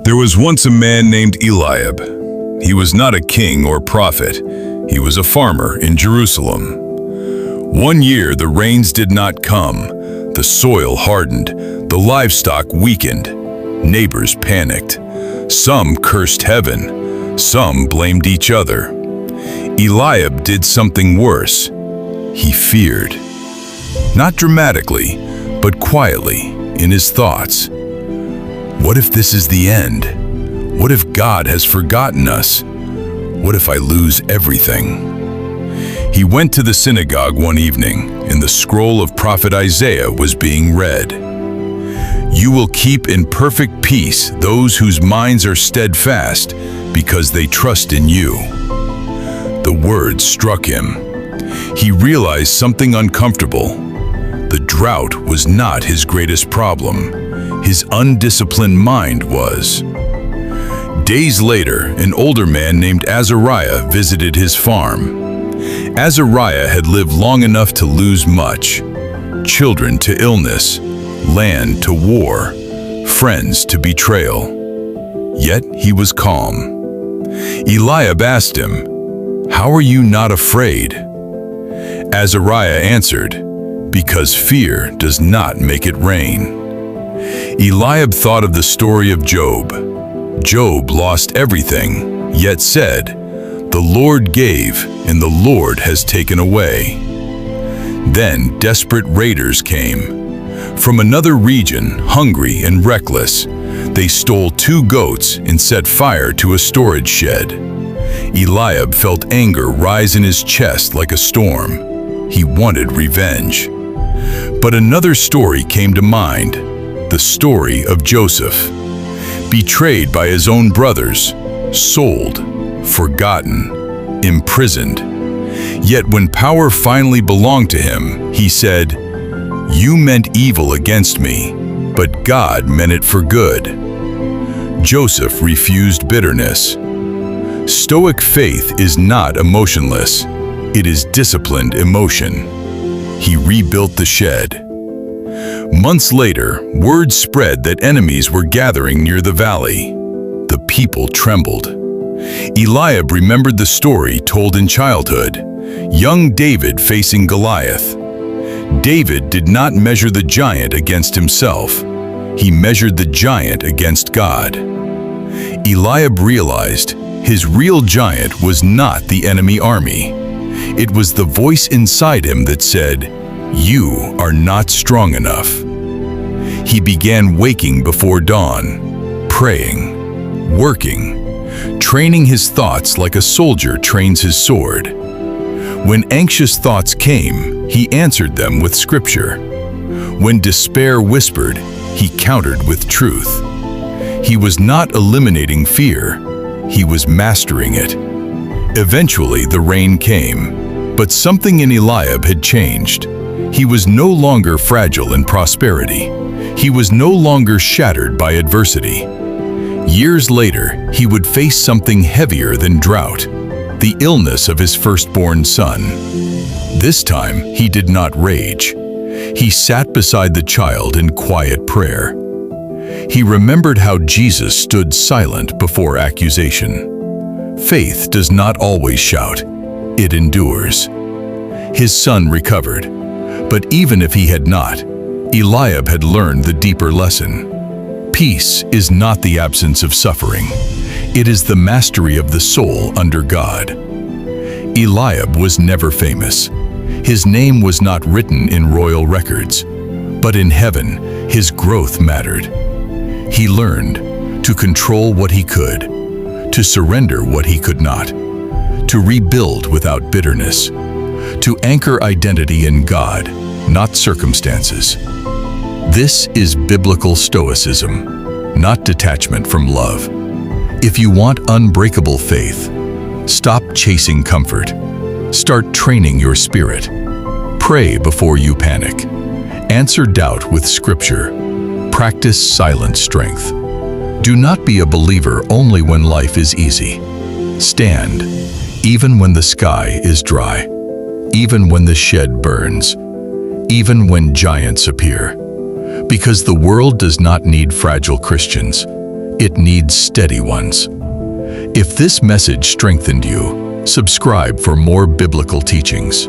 There was once a man named Eliab. He was not a king or prophet. He was a farmer in Jerusalem. One year the rains did not come. The soil hardened. The livestock weakened. Neighbors panicked. Some cursed heaven. Some blamed each other. Eliab did something worse. He feared. Not dramatically, but quietly in his thoughts. What if this is the end? What if God has forgotten us? What if I lose everything? He went to the synagogue one evening, and the scroll of prophet Isaiah was being read. You will keep in perfect peace those whose minds are steadfast, because they trust in you. The words struck him. He realized something uncomfortable. The drought was not his greatest problem. His undisciplined mind was. Days later, an older man named Azariah visited his farm. Azariah had lived long enough to lose much: children to illness, land to war, friends to betrayal. Yet he was calm. Eliab asked him, "How are you not afraid?" Azariah answered, "Because fear does not make it rain." Eliab thought of the story of Job. Job lost everything, yet said, "The Lord gave, and the Lord has taken away." Then desperate raiders came. From another region, hungry and reckless, they stole 2 goats and set fire to a storage shed. Eliab felt anger rise in his chest like a storm. He wanted revenge. But another story came to mind. The story of Joseph. Betrayed by his own brothers, sold, forgotten, imprisoned. Yet when power finally belonged to him, he said, "You meant evil against me, but God meant it for good." Joseph refused bitterness. Stoic faith is not emotionless. It is disciplined emotion. He rebuilt the shed. Months later, word spread that enemies were gathering near the valley. The people trembled. Eliab remembered the story told in childhood: young David facing Goliath. David did not measure the giant against himself. He measured the giant against God. Eliab realized his real giant was not the enemy army. It was the voice inside him that said, "You are not strong enough." He began waking before dawn, praying, working, training his thoughts like a soldier trains his sword. When anxious thoughts came, he answered them with scripture. When despair whispered, he countered with truth. He was not eliminating fear, he was mastering it. Eventually the rain came, but something in Eliab had changed. He was no longer fragile in prosperity. He was no longer shattered by adversity. Years later, he would face something heavier than drought: the illness of his firstborn son. This time, he did not rage. He sat beside the child in quiet prayer. He remembered how Jesus stood silent before accusation. Faith does not always shout, it endures. His son recovered, but even if he had not, Eliab had learned the deeper lesson. Peace is not the absence of suffering. It is the mastery of the soul under God. Eliab was never famous. His name was not written in royal records, but in heaven, his growth mattered. He learned to control what he could, to surrender what he could not, to rebuild without bitterness, to anchor identity in God, not circumstances. This is biblical stoicism, not detachment from love. If you want unbreakable faith, stop chasing comfort. Start training your spirit. Pray before you panic. Answer doubt with scripture. Practice silent strength. Do not be a believer only when life is easy. Stand, even when the sky is dry, even when the shed burns, even when giants appear. Because the world does not need fragile Christians. It needs steady ones. If this message strengthened you, subscribe for more biblical teachings.